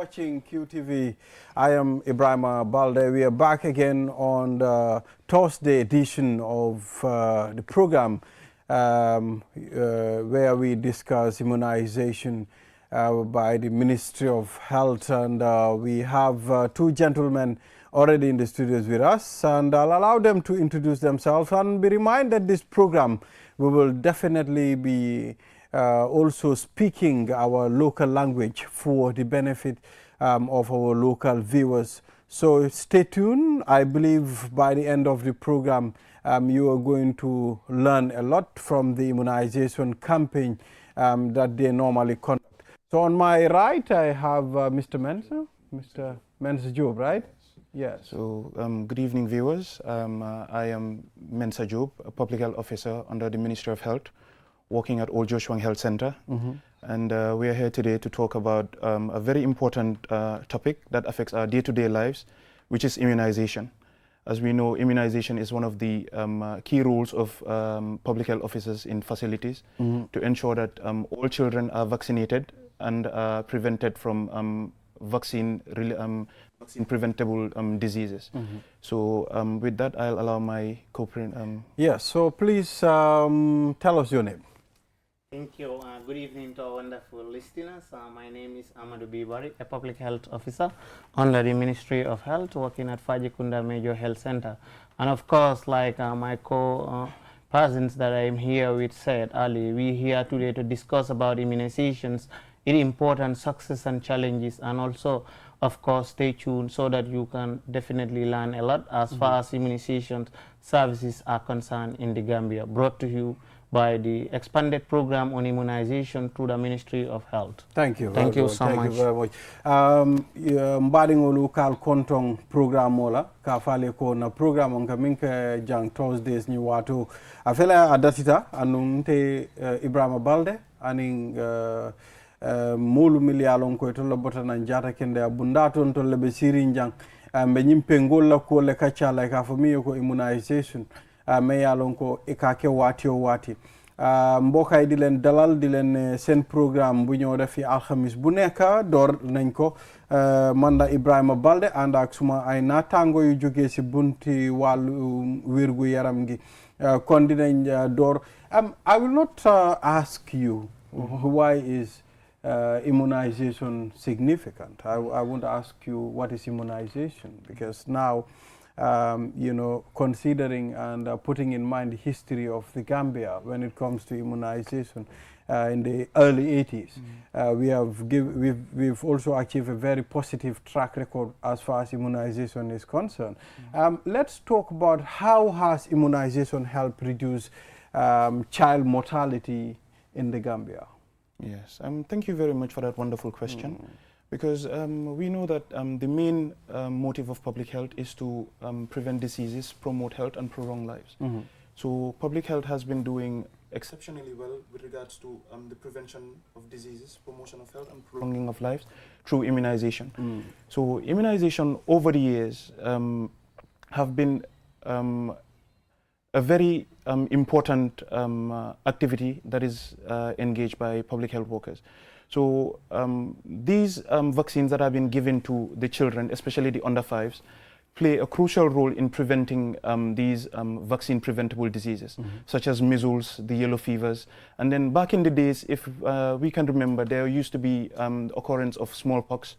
watching QTV. I am Ibrahim Balde. We are back again on the Thursday edition of the program where we discuss immunization by the Ministry of Health. And we have two gentlemen already in the studios with us. And I'll allow them to introduce themselves and be reminded this program we will definitely be also speaking our local language for the benefit of our local viewers. So stay tuned. I believe by the end of the program, you are going to learn a lot from the immunization campaign that they normally conduct. So on my right, I have Mr. Mensa, Mr. Mensa Job, right? Yes. So good evening, viewers. I am Mensa Job, a public health officer under the Ministry of Health, working at Old Joshua Health Center. And we are here today to talk about a very important topic that affects our day-to-day lives, which is immunization. As we know, immunization is one of the key roles of public health officers in facilities to ensure that all children are vaccinated and prevented from vaccine preventable diseases. So with that, I'll allow my co-parent. Yes, so please tell us your name. Thank you. Good evening to our wonderful listeners. My name is Amadou Bibari, a public health officer under the Ministry of Health, working at Fajikunda Major Health Center. And of course, like my co-persons that I am here with said earlier, we're here today to discuss about immunizations, its important success and challenges, and also, of course, stay tuned so that you can definitely learn a lot as far as immunization services are concerned in the Gambia, brought to you by the expanded program on immunization through the Ministry of Health. Thank you. Thank you so much. Thank you very much. Mbadingolu kal kontong program ola ka fale ko na program on kaminka jang Thursdays ni watu afela adatita anunte Ibrahima Balde aning molu milialon ko to lobota nan jata kende abundaton to lebe sirin jang be nyimpe ngolla ko le kachala ka famiyo ko immunization me yalon ko ikake wati o wati mbokay di len dalal di len sen programme bu ñoo def fi alxamis bu nekk door nañ ko manda Ibrahima Balde and ak suma ay natango yu joge ci bunti walu wirgu yaram gi kon dinañ door I will not ask you why is immunization significant. I won't ask you what is immunization, because now you know, considering and putting in mind the history of the Gambia when it comes to immunization in the early 80s, we've also achieved a very positive track record as far as immunization is concerned. Let's talk about how has immunization helped reduce child mortality in the Gambia. Yes, thank you very much for that wonderful question. Because we know that the main motive of public health is to prevent diseases, promote health, and prolong lives. So public health has been doing exceptionally well with regards to the prevention of diseases, promotion of health, and prolonging of lives through immunization. So immunization over the years have been a very important activity that is engaged by public health workers. So these vaccines that have been given to the children, especially the under 5s, play a crucial role in preventing these vaccine preventable diseases, such as measles, the yellow fevers. And then back in the days, if we can remember, there used to be occurrence of smallpox.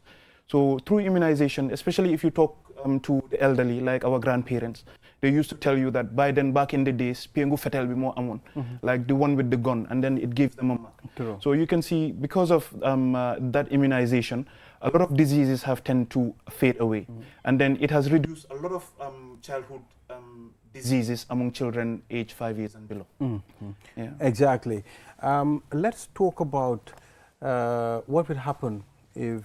So through immunization, especially if you talk to the elderly, like our grandparents, they used to tell you that by then, back in the days, piengu fetel bi mo amon, like the one with the gun, and then it gave them a mark. True. So you can see, because of that immunization, a lot of diseases have tended to fade away. And then it has reduced a lot of childhood diseases among children aged 5 years and below. Yeah. Exactly. Let's talk about what will happen if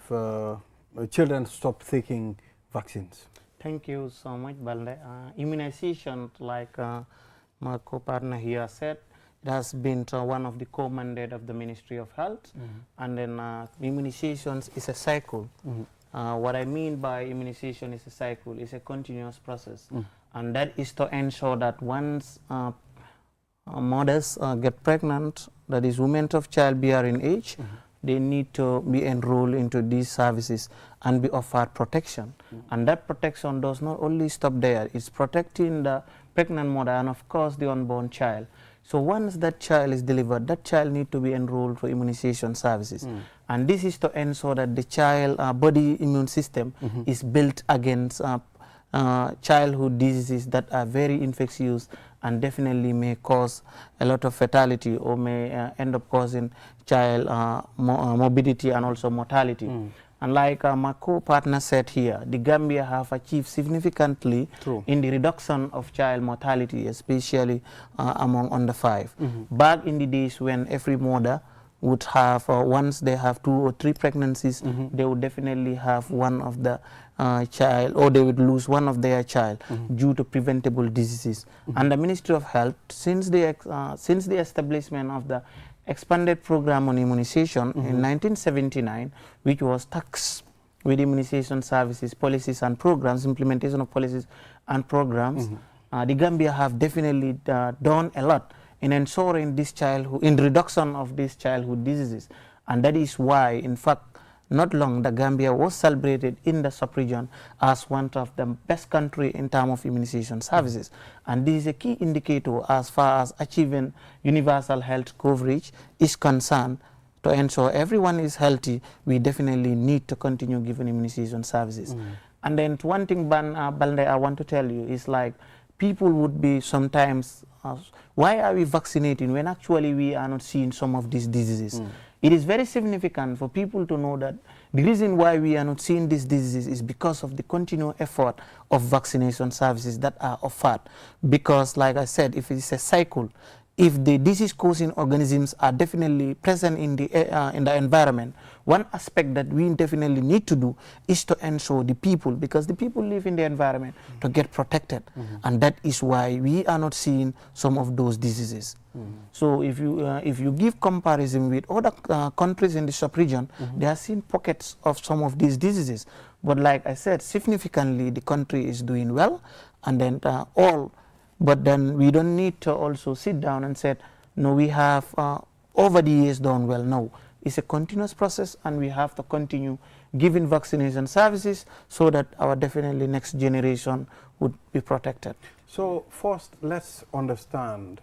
children stop taking vaccines. Thank you so much, Balde. Immunization, like my co-partner here said, it has been one of the core mandate of the Ministry of Health. And then immunizations is a cycle. What I mean by immunization is a cycle, it's a continuous process. And that is to ensure that once mothers get pregnant, that is women of childbearing age, they need to be enrolled into these services and be offered protection. And that protection does not only stop there, it's protecting the pregnant mother and of course the unborn child. So once that child is delivered, that child needs to be enrolled for immunization services. And this is to ensure that the child body immune system is built against childhood diseases that are very infectious and definitely may cause a lot of fatality or may end up causing child morbidity and also mortality. And like my co-partner said here, the Gambia have achieved significantly in the reduction of child mortality, especially among under 5. Back in the days when every mother would have, once they have 2 or 3 pregnancies, they would definitely have one of the child, or they would lose one of their child due to preventable diseases. And the Ministry of Health, since the establishment of the expanded program on immunization in 1979, which was tasked with immunization services, policies and programs, implementation of policies and programs, the Gambia have definitely done a lot in ensuring this childhood, in reduction of these childhood diseases. And that is why, in fact, not long, the Gambia was celebrated in the sub-region as one of the best country in terms of immunization services. And this is a key indicator as far as achieving universal health coverage is concerned. To ensure everyone is healthy, we definitely need to continue giving immunization services. And then one thing, Balde, I want to tell you is like, people would be sometimes, why are we vaccinating when actually we are not seeing some of these diseases? It is very significant for people to know that the reason why we are not seeing these diseases is because of the continual effort of vaccination services that are offered. Because, like I said, if it's a cycle, if the disease-causing organisms are definitely present in the environment, one aspect that we definitely need to do is to ensure the people, because the people live in the environment, to get protected. And that is why we are not seeing some of those diseases. So if you give comparison with other countries in the sub-region, they are seeing pockets of some of these diseases. But like I said, significantly the country is doing well, and then but then we don't need to also sit down and say, no, we have over the years done well. No, it's a continuous process, and we have to continue giving vaccination services so that our definitely next generation would be protected. So first, let's understand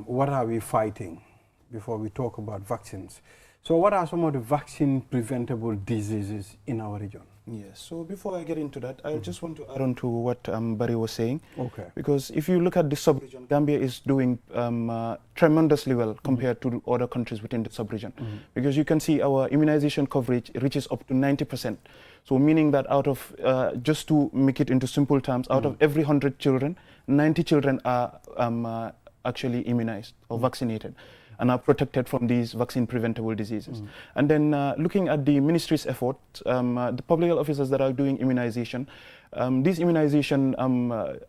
what are we fighting before we talk about vaccines. So what are some of the vaccine preventable diseases in our region? Yes, so before I get into that, I just want to add on to what Barry was saying. Okay. Because if you look at the sub-region, Gambia is doing tremendously well compared to other countries within the sub-region. Because you can see our immunization coverage reaches up to 90%. So meaning that out of, just to make it into simple terms, out of every 100 children, 90 children are actually immunized or vaccinated and are protected from these vaccine preventable diseases. And then looking at the ministry's effort, the public health officers that are doing immunization, these immunization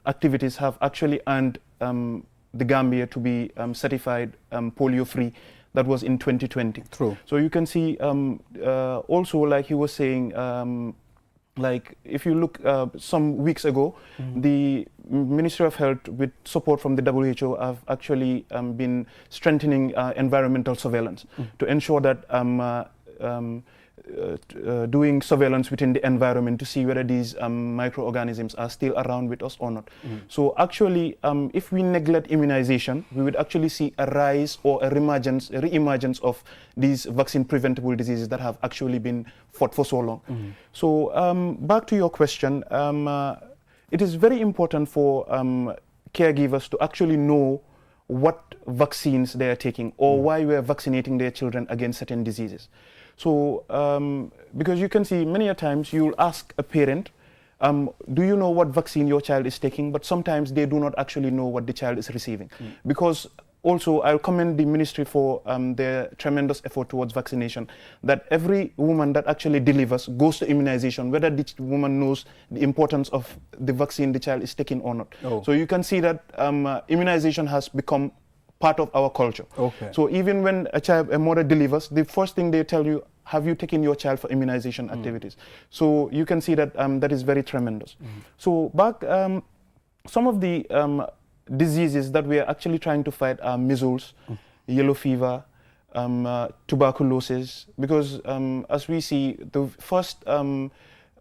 activities have actually earned the Gambia to be certified polio-free. That was in 2020. True. So you can see also, like he was saying, like if you look some weeks ago, the Ministry of Health, with support from the WHO, have actually been strengthening environmental surveillance to ensure that doing surveillance within the environment to see whether these microorganisms are still around with us or not. So actually, if we neglect immunization, we would actually see a rise or a re-emergence of these vaccine preventable diseases that have actually been fought for so long. So back to your question, it is very important for caregivers to actually know what vaccines they are taking or why we are vaccinating their children against certain diseases. So, because you can see many a times you'll ask a parent, do you know what vaccine your child is taking? But sometimes they do not actually know what the child is receiving. Because also, I'll commend the ministry for their tremendous effort towards vaccination, that every woman that actually delivers goes to immunization, whether the woman knows the importance of the vaccine the child is taking or not. So you can see that immunization has become part of our culture. So even when a mother delivers, the first thing they tell you, have you taken your child for immunization activities? So you can see that that is very tremendous. So back, some of the diseases that we are actually trying to fight are measles, yellow fever, tuberculosis, because as we see, the first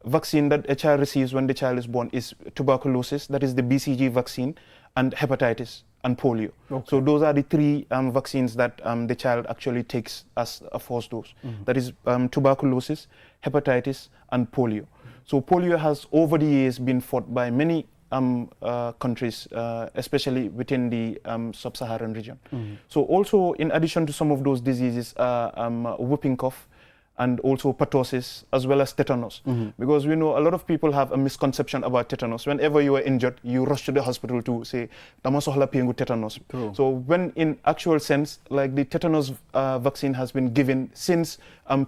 vaccine that a child receives when the child is born is tuberculosis, that is the BCG vaccine, and hepatitis and polio. Okay. So those are the three vaccines that the child actually takes as a first dose. That is tuberculosis, hepatitis, and polio. So polio has over the years been fought by many countries, especially within the sub-Saharan region. So also, in addition to some of those diseases, whooping cough, and also pertussis, as well as tetanus. Because we know a lot of people have a misconception about tetanus. Whenever you are injured, you rush to the hospital to say, "Tamasohla piengu tetanus." True. So when in actual sense, like the tetanus vaccine has been given since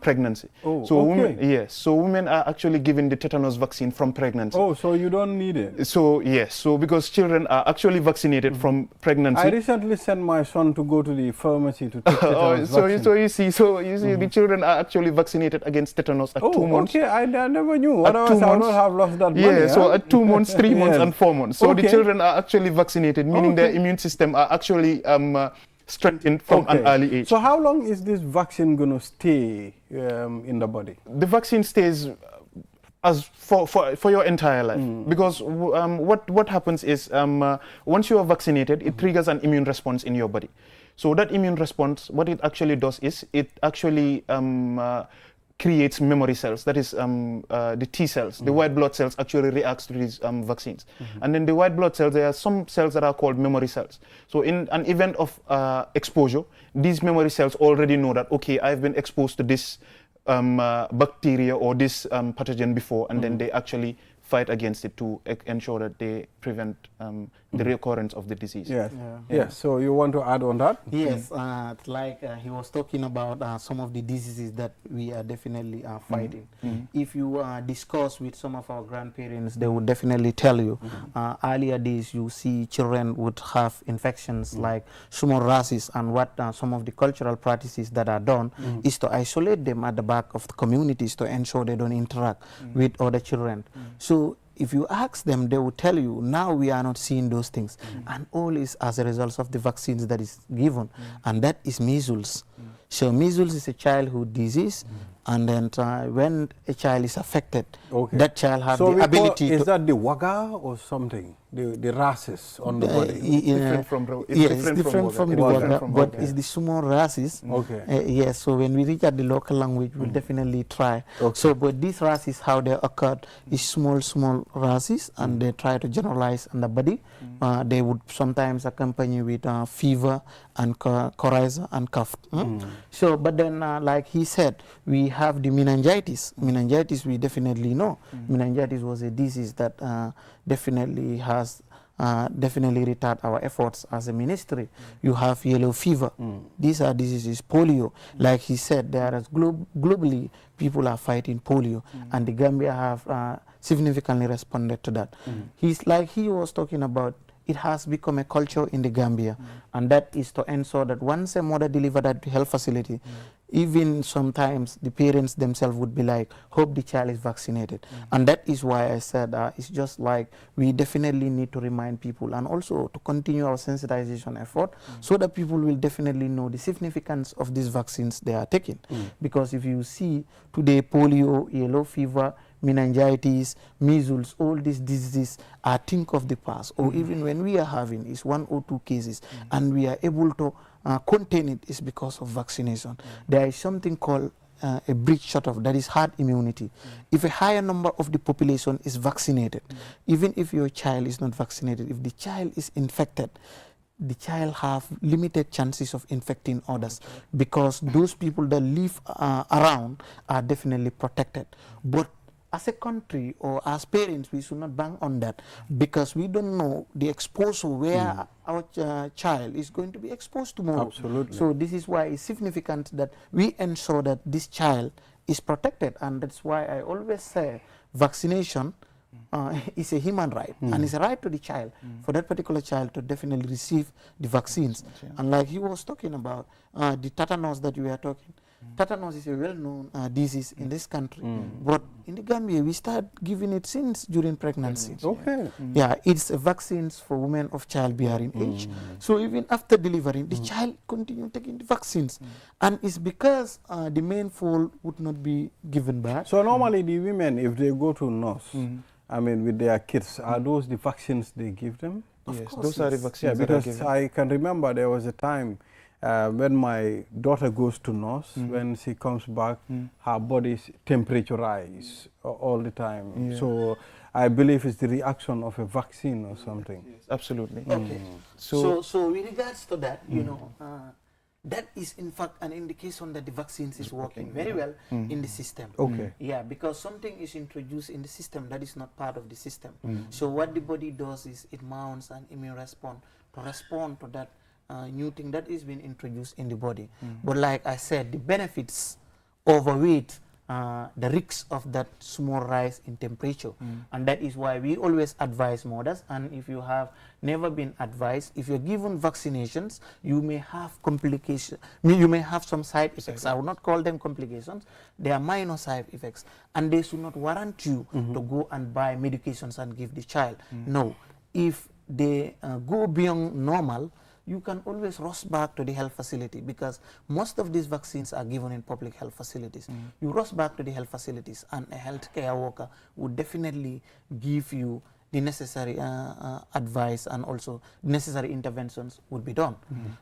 pregnancy. Oh, so okay. women are actually given the tetanus vaccine from pregnancy. Oh, so you don't need it? So yes, so because children are actually vaccinated from pregnancy. I recently sent my son to go to the pharmacy to take tetanus vaccine. So you see, the children are actually vaccinated against tetanus at 2 months. Okay, I never knew. Otherwise, I would have lost that money. Yeah, so at 2 months, 3 months, Yes. and 4 months. So the Okay. children are actually vaccinated, meaning their immune system are actually strengthened from an early age. So how long is this vaccine going to stay in the body? The vaccine stays as for your entire life, because what happens is once you are vaccinated, it triggers an immune response in your body. So that immune response, what it actually does is it actually creates memory cells. That is the T cells. The white blood cells actually reacts to these vaccines. And then the white blood cells, there are some cells that are called memory cells. So in an event of exposure, these memory cells already know that, okay, I've been exposed to this bacteria or this pathogen before, and then they actually fight against it to ensure that they prevent the recurrence of the disease. Yes. Yeah. Yes. So you want to add on that? Yes, like he was talking about some of the diseases that we are definitely fighting. If you discuss with some of our grandparents, they would definitely tell you earlier days you see children would have infections like small rashes, and what some of the cultural practices that are done is to isolate them at the back of the communities to ensure they don't interact with other children. So if you ask them, they will tell you, now we are not seeing those things. And all is as a result of the vaccines that is given. And that is measles. So measles is a childhood disease. And then when a child is affected, that child has the ability to... Is that the waga or something? The rashes on the body? It's different from the waga, but it's the small rashes. Okay. Yes, so when we reach at the local language, we'll definitely try. Okay. So, but these rashes, how they occurred, is small rashes, and they try to generalize on the body. They would sometimes accompany with fever and coryza and cough. So, but then, like he said, we have the meningitis. Meningitis, we definitely know. Meningitis was a disease that definitely has definitely retard our efforts as a ministry. You have yellow fever. These are diseases. Polio, like he said, there is globally people are fighting polio, and the Gambia have significantly responded to that. He's like he was talking about. It has become a culture in the Gambia, and that is to ensure that once a mother delivers at the health facility, even sometimes the parents themselves would be like, hope the child is vaccinated. And that is why I said it's just like we definitely need to remind people, and also to continue our sensitization effort so that people will definitely know the significance of these vaccines they are taking. Because if you see today, polio, yellow fever, meningitis, measles, all these diseases are think of the past, or even when we are having is 1 or 2 cases, and we are able to contain it is because of vaccination. There is something called a breach shut-off, that is herd immunity. If a higher number of the population is vaccinated, even if your child is not vaccinated, if the child is infected, the child have limited chances of infecting others, because those people that live around are definitely protected. But as a country or as parents, we should not bank on that, because we don't know the exposure where our child is going to be exposed tomorrow. Absolutely. So this is why it's significant that we ensure that this child is protected, and that's why I always say vaccination is a human right, and it's a right to the child, for that particular child to definitely receive the vaccines. And like he was talking about, the tetanus that we are talking, Tetanus is a well-known disease in this country, but in the Gambia we start giving it since during pregnancy. Okay. Yeah, it's a vaccines for women of childbearing age. So even after delivering, the child continue taking the vaccines, and it's because the main foal would not be given back. So normally the women, if they go to nurse, I mean, with their kids, are those the vaccines they give them? Yes, those are the vaccines Yeah, that are because given. I can remember there was a time when my daughter goes to nurse, when she comes back, her body's temperature rise all the time. Yeah. So I believe it's the reaction of a vaccine or something. Yes, absolutely. Okay. So with regards to that, you know, that is in fact an indication that the vaccines is working very well in the system. Okay. Yeah, because something is introduced in the system that is not part of the system. So what the body does is it mounts an immune response to respond to that new thing that is being introduced in the body. But like I said, the benefits overweight the risks of that small rise in temperature, and that is why we always advise mothers. And if you have never been advised, if you're given vaccinations, you may have complications, you may have some side effects. I will not call them complications, they are minor side effects, and they should not warrant you to go and buy medications and give the child. No, if they go beyond normal, you can always rush back to the health facility, because most of these vaccines are given in public health facilities. You rush back to the health facilities, and a healthcare worker would definitely give you the necessary advice, and also necessary interventions would be done.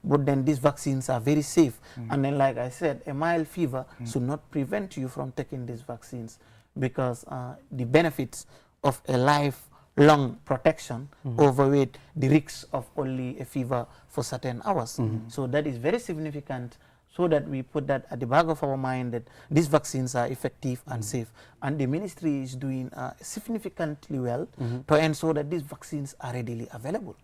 But then these vaccines are very safe. And then, like I said, a mild fever should not prevent you from taking these vaccines, because the benefits of a lifelong protection overweight the risks of only a fever for certain hours. So that is very significant, so that we put that at the back of our mind, that these vaccines are effective and safe. And the ministry is doing significantly well to ensure that these vaccines are readily available.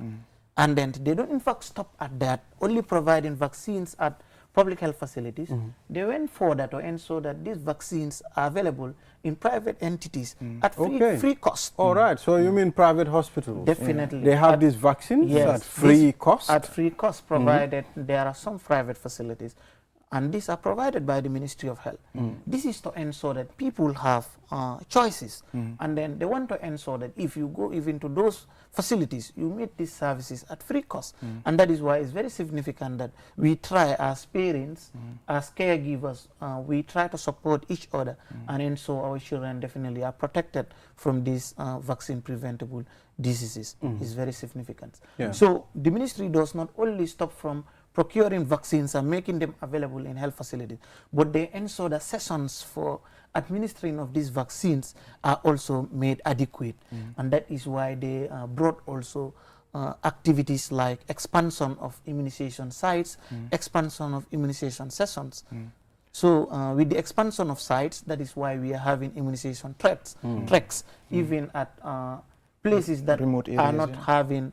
And then they don't in fact stop at that, only providing vaccines at public health facilities. They went further to ensure that these vaccines are available in private entities at free cost. All right, so you mean private hospitals? Definitely. They have these vaccines Yes, at free cost? At free cost, provided there are some private facilities, and these are provided by the Ministry of Health. This is to ensure that people have choices, and then they want to ensure that if you go even to those facilities, you meet these services at free cost. And that is why it's very significant that we try, as parents, as caregivers, we try to support each other and ensure our children definitely are protected from these vaccine preventable diseases. Is very significant. Yeah. So the ministry does not only stop from procuring vaccines and making them available in health facilities, but they ensure that sessions for administering of these vaccines are also made adequate. And that is why they brought also activities like expansion of immunization sites, expansion of immunization sessions. So with the expansion of sites, that is why we are having immunization treks, even at places that remote areas, are not having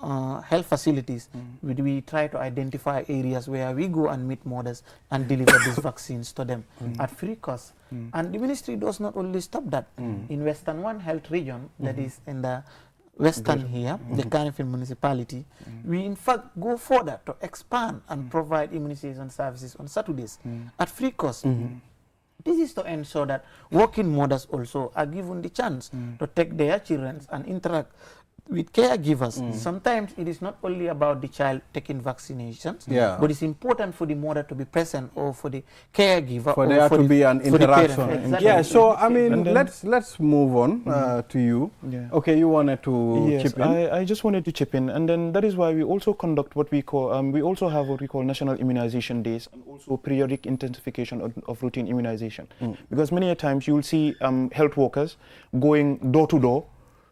health facilities. We try to identify areas where we go and meet mothers and deliver these vaccines to them at free cost. And the ministry does not only stop that. In Western One Health region, that is in the Western here, the Carnifil municipality, we in fact go further to expand and provide immunization services on Saturdays at free cost. This is to ensure that working mothers also are given the chance to take their children and interact with caregivers. Sometimes it is not only about the child taking vaccinations, but it's important for the mother to be present, or for the caregiver, for there to be an interaction. Exactly. Yeah, so I mean, let's move on to you. Yeah. Okay, you wanted to chip in? I just wanted to chip in, and then that is why we also conduct what we call, we also have what we call national immunization days, and also periodic intensification of routine immunization. Because many a times you will see health workers going door to door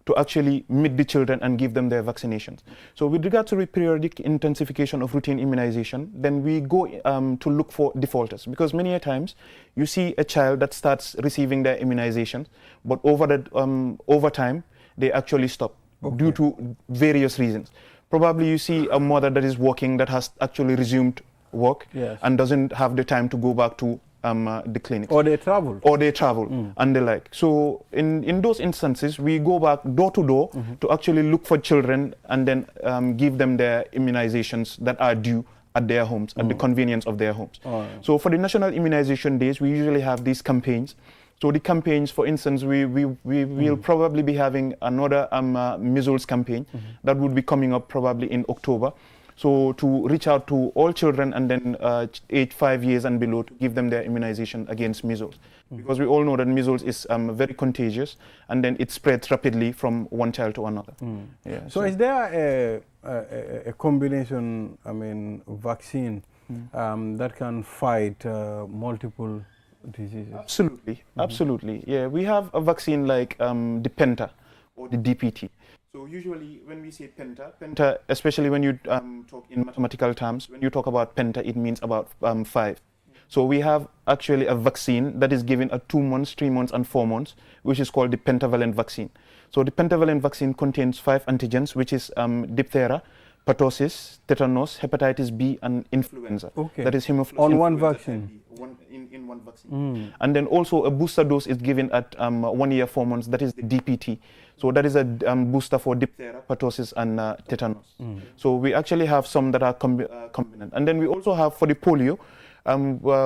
to actually meet the children and give them their vaccinations. So with regard to the periodic intensification of routine immunization, then we go to look for defaulters, because many a times you see a child that starts receiving their immunizations, but over time they actually stop due to various reasons. Probably you see a mother that is working that has actually resumed work and doesn't have the time to go back to the clinic. Or they travel. And the like. So in those instances, we go back door to door to actually look for children and then give them their immunizations that are due at their homes, at the convenience of their homes. All right. So for the National Immunization Days, we usually have these campaigns. So the campaigns, for instance, we will probably be having another measles campaign that would be coming up probably in October. So to reach out to all children and then age 5 years and below to give them their immunization against measles. Because we all know that measles is very contagious and then it spreads rapidly from one child to another. Yeah, so is there a combination, I mean, vaccine that can fight multiple diseases? Absolutely, absolutely. Yeah, we have a vaccine like the Penta or the DPT. So usually when we say Penta, especially when you talk in mathematical terms, when you talk about Penta, it means about 5. So we have actually a vaccine that is given at 2 months, 3 months, and 4 months, which is called the pentavalent vaccine. So the pentavalent vaccine contains 5 antigens, which is diphtheria, pertussis, tetanus, hepatitis B, and influenza. Okay. That is Haemophilus On one influenza vaccine? type B, in one vaccine. And then also a booster dose is given at 1 year, 4 months. That is the DPT. So that is a booster for diphtheria, pertussis, and tetanus. So we actually have some that are combinant. And then we also have for the polio,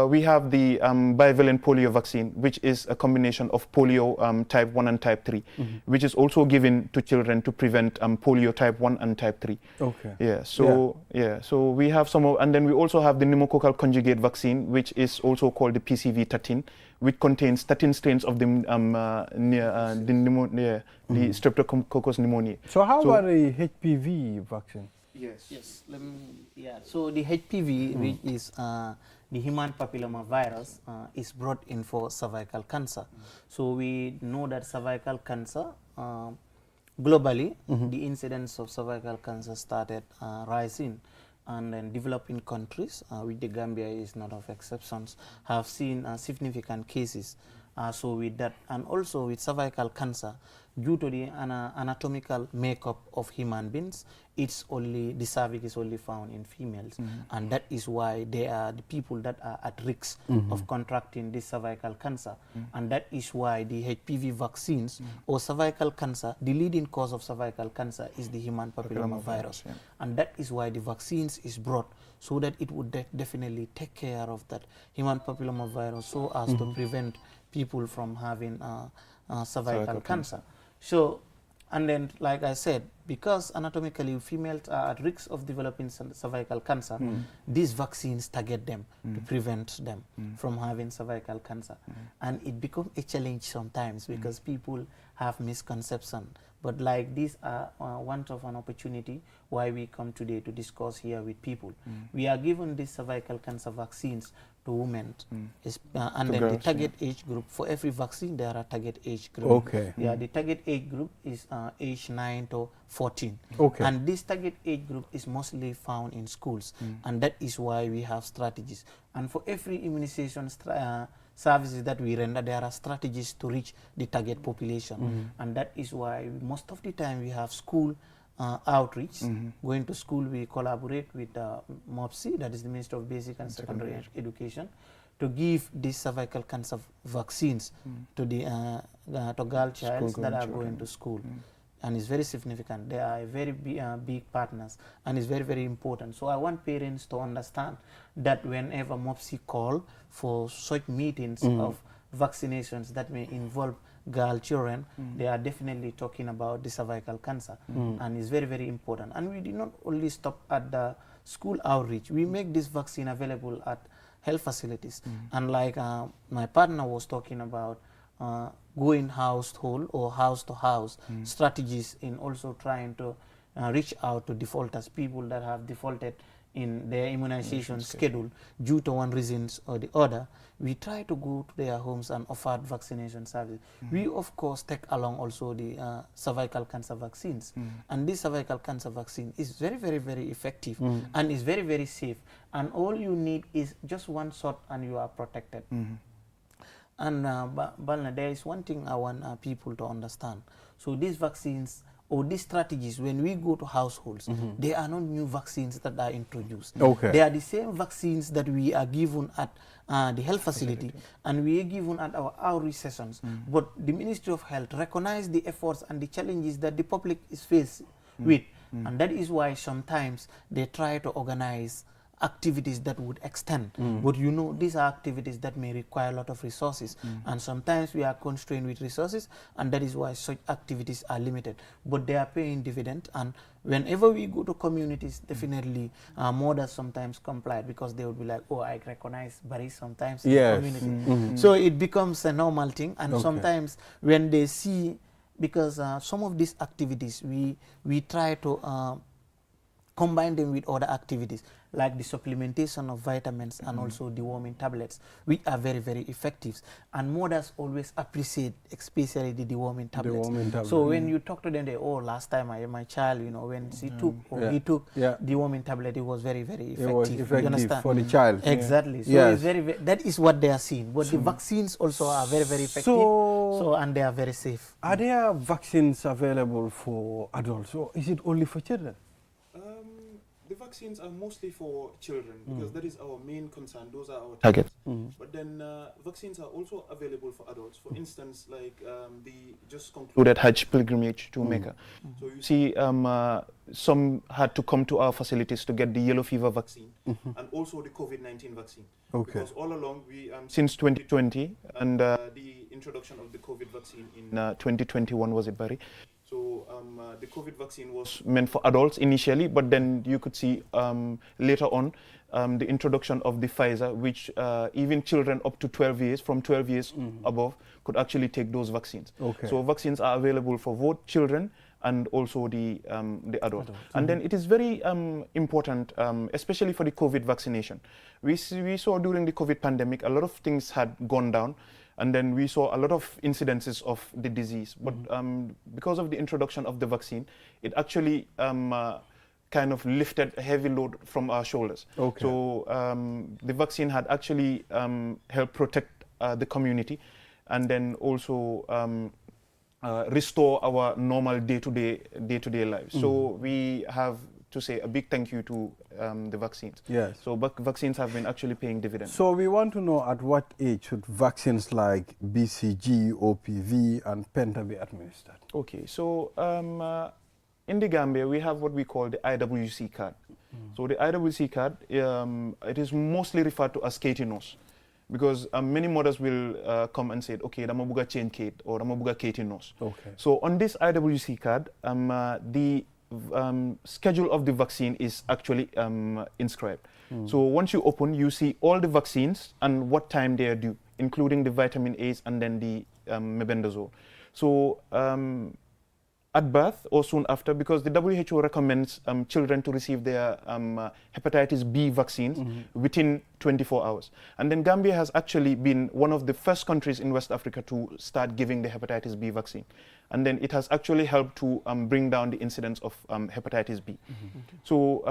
we have the bivalent polio vaccine, which is a combination of polio type 1 and type 3, which is also given to children to prevent polio type 1 and type 3. Okay. Yeah, so so we have some of, and then we also have the pneumococcal conjugate vaccine, which is also called the PCV13, which contains 13 strains of the Streptococcus pneumoniae. So how about the HPV vaccine? Yes. So the HPV, which is the human papilloma virus, is brought in for cervical cancer. So we know that cervical cancer, globally, the incidence of cervical cancer started rising, and then developing countries, which the Gambia is not of exceptions, have seen significant cases. So with that, and also with cervical cancer, due to the anatomical makeup of human beings, the cervix is only found in females, and that is why they are the people that are at risk of contracting this cervical cancer, and that is why the HPV vaccines or cervical cancer, the leading cause of cervical cancer is the human papilloma virus, and that is why the vaccines is brought, so that it would definitely take care of that human papilloma virus, so as to prevent people from having cervical cancer. So, and then, like I said, because anatomically females are at risk of developing cervical cancer, these vaccines target them to prevent them from having cervical cancer. And it becomes a challenge sometimes because people have misconception. But like these are one of an opportunity why we come today to discuss here with people. We are given these cervical cancer vaccines to women, and then the target age group, for every vaccine there are target age group. Okay. Yeah, the target age group is age 9 to 14. Okay. And this target age group is mostly found in schools, and that is why we have strategies. And for every immunization services that we render, there are strategies to reach the target population, and that is why most of the time we have school outreach. Going to school, we collaborate with MOPSI, that is the Ministry of Basic and Secondary Education, to give these cervical cancer vaccines to the to girl childs that are going to school. And it's very significant. They are very big partners, and it's very, very important. So I want parents to understand that whenever MOPSI call for such meetings of vaccinations that may involve girl children, they are definitely talking about the cervical cancer, and it's very, very important. And we did not only stop at the school outreach. We make this vaccine available at health facilities, and like my partner was talking about, going household or house to house strategies in also trying to reach out to defaulters, people that have defaulted in their immunization schedule due to one reason or the other. We try to go to their homes and offer vaccination service. We of course take along also the cervical cancer vaccines, and this cervical cancer vaccine is very, very, very effective and is very, very safe, and all you need is just one shot and you are protected. And Balna, there is one thing I want people to understand. So these vaccines or these strategies, when we go to households, they are not new vaccines that are introduced. Okay. They are the same vaccines that we are given at the health facility, and we are given at our outreach sessions. But the Ministry of Health recognize the efforts and the challenges that the public is faced with, and that is why sometimes they try to organize activities that would extend. But you know, these are activities that may require a lot of resources, and sometimes we are constrained with resources, and that is why such activities are limited. But they are paying dividend, and whenever we go to communities, definitely mothers sometimes comply, because they would be like, oh, I recognize Barry sometimes in the community. So it becomes a normal thing, and sometimes when they see, because some of these activities we try to combine them with other activities, like the supplementation of vitamins and also deworming tablets, which are very, very effective. And mothers always appreciate, especially the deworming tablets. So when you talk to them, they, oh, last time my child, you know, when she took or he took deworming tablet, it was very, very effective. It was effective, you understand? For the child. Exactly. So it's very, that is what they are seeing. But the vaccines also are very, very effective. So and they are very safe. Are there vaccines available for adults, or is it only for children? The vaccines are mostly for children, because that is our main concern. Those are our targets. But then vaccines are also available for adults. For instance, like the just concluded Hajj pilgrimage to Mecca. So you see, some had to come to our facilities to get the yellow fever vaccine and also the COVID-19 vaccine. Because all along, we since 2020 and the introduction of the COVID vaccine in 2021, was it, Barry? So the COVID vaccine was meant for adults initially, but then you could see later on the introduction of the Pfizer, which even children up to 12 years, from 12 years above, could actually take those vaccines. So vaccines are available for both children and also the adults. And then it is very important, especially for the COVID vaccination. We saw during the COVID pandemic, a lot of things had gone down. And then we saw a lot of incidences of the disease. But because of the introduction of the vaccine, it actually kind of lifted a heavy load from our shoulders. So the vaccine had actually helped protect the community, and then also restore our normal day-to-day lives. So we have to say a big thank you to the vaccines. So vaccines have been actually paying dividends. So we want to know, at what age should vaccines like BCG, OPV, and Penta be administered? Okay, so in the Gambia, we have what we call the IWC card. So the IWC card, it is mostly referred to as Katie nose, because many mothers will come and say, okay, I'm going to change Kate, or I'm going to Katie nose. So on this IWC card, the schedule of the vaccine is actually inscribed. So once you open, you see all the vaccines and what time they are due, including the vitamin A's and then the mebendazole. So at birth or soon after, because the WHO recommends children to receive their hepatitis B vaccines within 24 hours. And then Gambia has actually been one of the first countries in West Africa to start giving the hepatitis B vaccine. And then it has actually helped to bring down the incidence of hepatitis B. So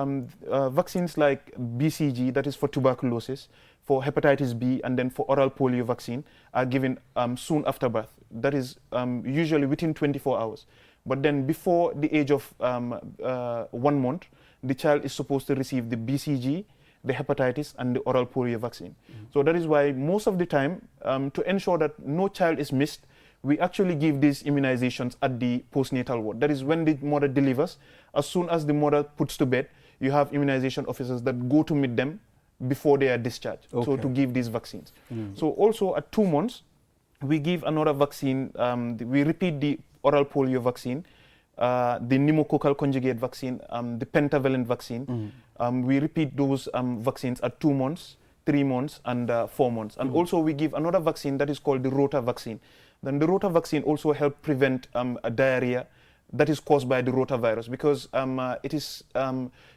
vaccines like BCG, that is for tuberculosis, for hepatitis B, and then for oral polio vaccine are given soon after birth. That is usually within 24 hours. But then before the age of 1 month, the child is supposed to receive the BCG, the hepatitis, and the oral polio vaccine. So that is why most of the time, to ensure that no child is missed, we actually give these immunizations at the postnatal ward. That is when the mother delivers. As soon as the mother puts to bed, you have immunization officers that go to meet them before they are discharged, so to give these vaccines. So also at 2 months, we give another vaccine. We repeat the oral polio vaccine, the pneumococcal conjugate vaccine, the pentavalent vaccine. We repeat those vaccines at 2 months, 3 months, and 4 months. And also we give another vaccine that is called the rota vaccine. Then the rota vaccine also helps prevent a diarrhea that is caused by the rotavirus, because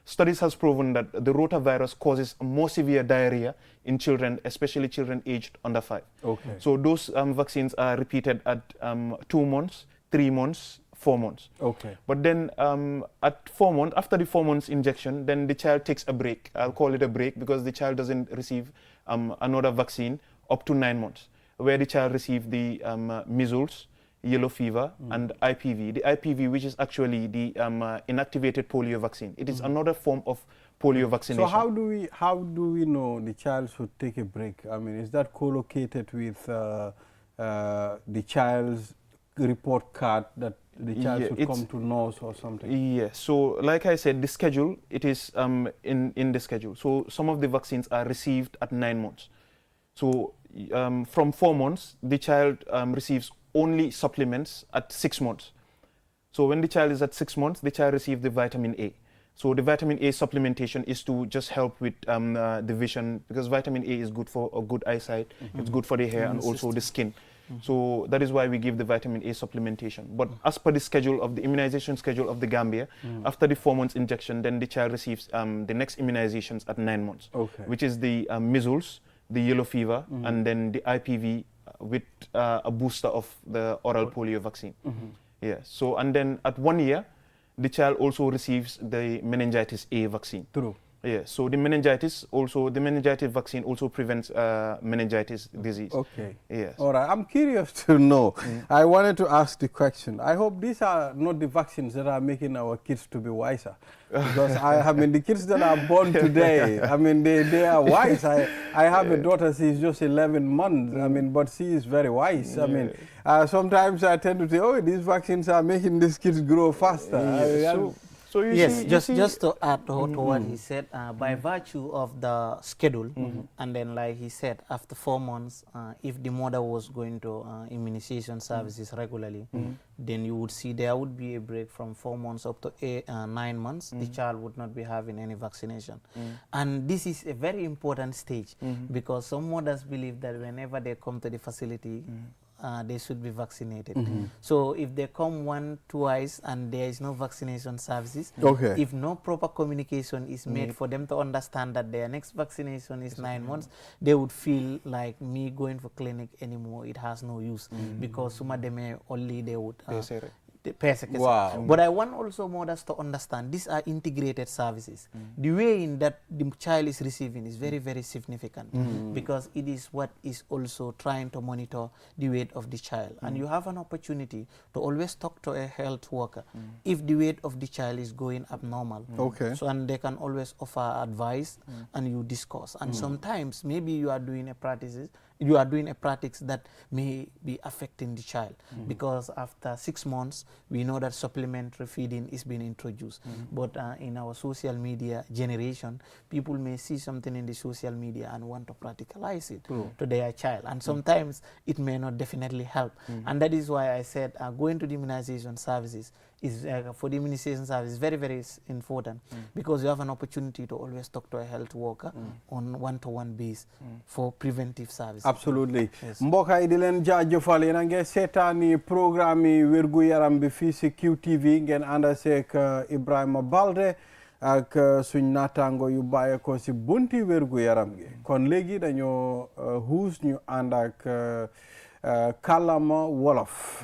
studies has proven that the rotavirus causes more severe diarrhea in children, especially children aged under 5. So those vaccines are repeated at 2 months, 3 months, 4 months. But then at 4 months, after the 4 months injection, then the child takes a break. I'll call it a break, because the child doesn't receive another vaccine up to 9 months, where the child receives the measles, yellow fever, and IPV. The IPV, which is actually the inactivated polio vaccine. It is another form of polio vaccination. So how do we know the child should take a break? I mean, is that co-located with the child's report card that the child should come to nurse or something? Yes. So, like I said, the schedule, it is in the schedule. So, some of the vaccines are received at 9 months. So, from 4 months, the child receives only supplements at 6 months. So, when the child is at 6 months, the child receives the vitamin A. So, the vitamin A supplementation is to just help with the vision, because vitamin A is good for a good eyesight, it's good for the hair and also the skin. So that is why we give the vitamin A supplementation. But as per the schedule of the immunization schedule of the Gambia, after the 4 months injection, then the child receives the next immunizations at 9 months, which is the measles, the yellow fever, and then the IPV with a booster of the oral polio vaccine. Yeah. So, and then at 1 year, the child also receives the meningitis A vaccine. True. Yeah, so the meningitis vaccine also prevents meningitis disease. Okay. Yes. All right. I'm curious to know. I wanted to ask the question. I hope these are not the vaccines that are making our kids to be wiser. Because I mean, the kids that are born today, I mean, they are wise. I have a daughter, she's just 11 months. I mean, but she is very wise. I mean, sometimes I tend to say, oh, these vaccines are making these kids grow faster. So you yes, see, just to add to what he said, by virtue of the schedule, and then like he said, after 4 months, if the mother was going to immunization services regularly, then you would see there would be a break from 4 months up to 9 months. The child would not be having any vaccination. And this is a very important stage because some mothers believe that whenever they come to the facility, they should be vaccinated. So if they come 1, 2 and there is no vaccination services, if no proper communication is made for them to understand that their next vaccination is 9 months, they would feel like me going for clinic anymore, it has no use because some of them only they would Wow. But I want also mothers to understand these are integrated services. The way in that the child is receiving is very, very significant because it is what is also trying to monitor the weight of the child. And you have an opportunity to always talk to a health worker if the weight of the child is going abnormal. So, and they can always offer advice and you discuss. And sometimes maybe you are doing a practice that may be affecting the child because after 6 months we know that supplementary feeding is being introduced. But in our social media generation, people may see something in the social media and want to practicalize it to their child, and sometimes it may not definitely help. And that is why I said going to the immunization services is for the immunization service is very, very important because you have an opportunity to always talk to a health worker on one-to-one base for preventive services. Absolutely. Mbokk yi di leen jaajëfal yéen a ngi seetaani programme yi wérgu yaram bi fii si QTV ngeen ànd seek Ibrahima Balde ak suñ naataango yu bàyyi ko si bunti wérgu yaram gi kon léegi dañoo xuus ñu ànd ak Kalama Wolof.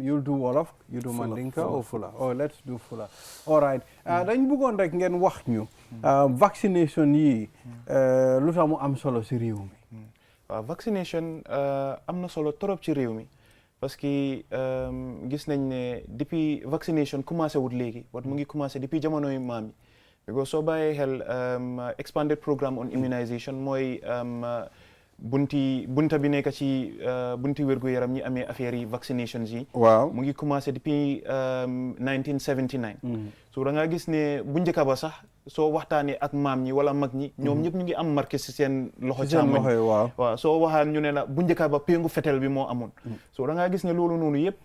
You'll do Wolof, you do Mandinka or Fula? Oh, let's do Fula. All right. Dañ bëggoon rek ngeen wax ñu vaccination yi lu tax mu am solo si réew mi. Vaccination am na solo trop ci réew mi parce que gis nañ ne depuis vaccination commencé wut léegi wat mu ngi commencé depuis jamonoy maam yi because soo bàyyee xel expanded programme on immunization mooy bunta bi nekk ci bunti wérgu yaram ñi amee affaire yi vaccinations yi. waaw mu ngi commencé depuis 1979. so da nga gis ne bu njëkk ba sax soo waxtaanee ak maam ñi wala mag ñi ñoom ñëpp ñu ngi am marqué ci seen loxo càmmoñ waaw soo waxaan ñu ne la bu njëkk ba péngu fetel bi moo amoon. so da nga gis ne loolu noonu yëpp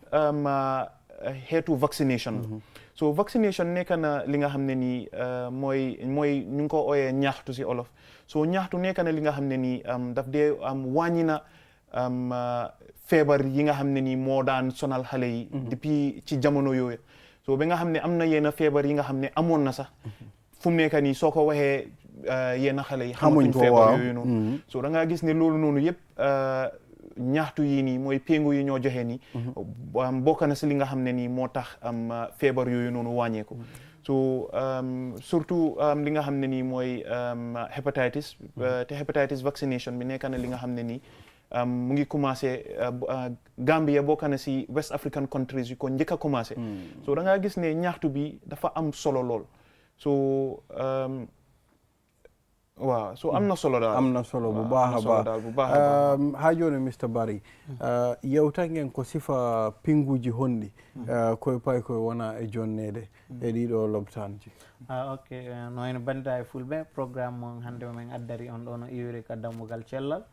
xeetu vaccination la. so vaccination nekk na li nga xam ne nii mooy ñu ngi ko ooyee ñaaxtu ci olof. so ñaaxtu nekk na li nga xam ne nii daf dee wàññi na feebar yi nga xam ne nii moo daan sonal xale yi depuis ci jamono yooyu. so ba nga xam ne am na yenn feebar yi nga xam ne amoon na sax fu mu nekk nii soo ko waxee yenn xale yi xamatuñ feebar yooyu noonu. so da ngaa gis ne loolu noonu yëpp ñaaxtu yi nii mooy péngu yi ñoo joxe nii bokk na si li nga xam ne nii moo tax feebar yooyu noonu wàññeeku. so surtout li nga xam ne nii mooy hepatitis te hepatitis vaccination bi nekk na li nga xam ne nii mu ngi commencé Gambia bokk na si West African countries yu ko njëkk a commencé. so da ngaa gis ne ñaaxtu bi dafa am solo lool. so waaw so am na solo daal. am na solo bu baax a baax ha joni Mr Barry yewta ngeen ko sifa pinguji honɗi koye pay koye wona e jonnede e ɗiɗo lobtanji. Ok no ene bandira e fulɓe programme mo hannde min addari on ɗo no iwiri ka dammugal cellal